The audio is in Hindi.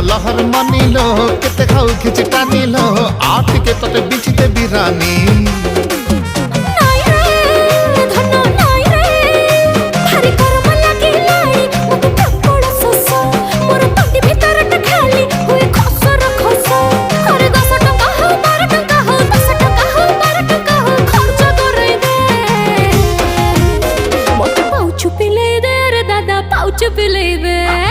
लहर मानिलो केते खाऊ खिच टानिलो आठ के तते बिछते बिरानी Believe it.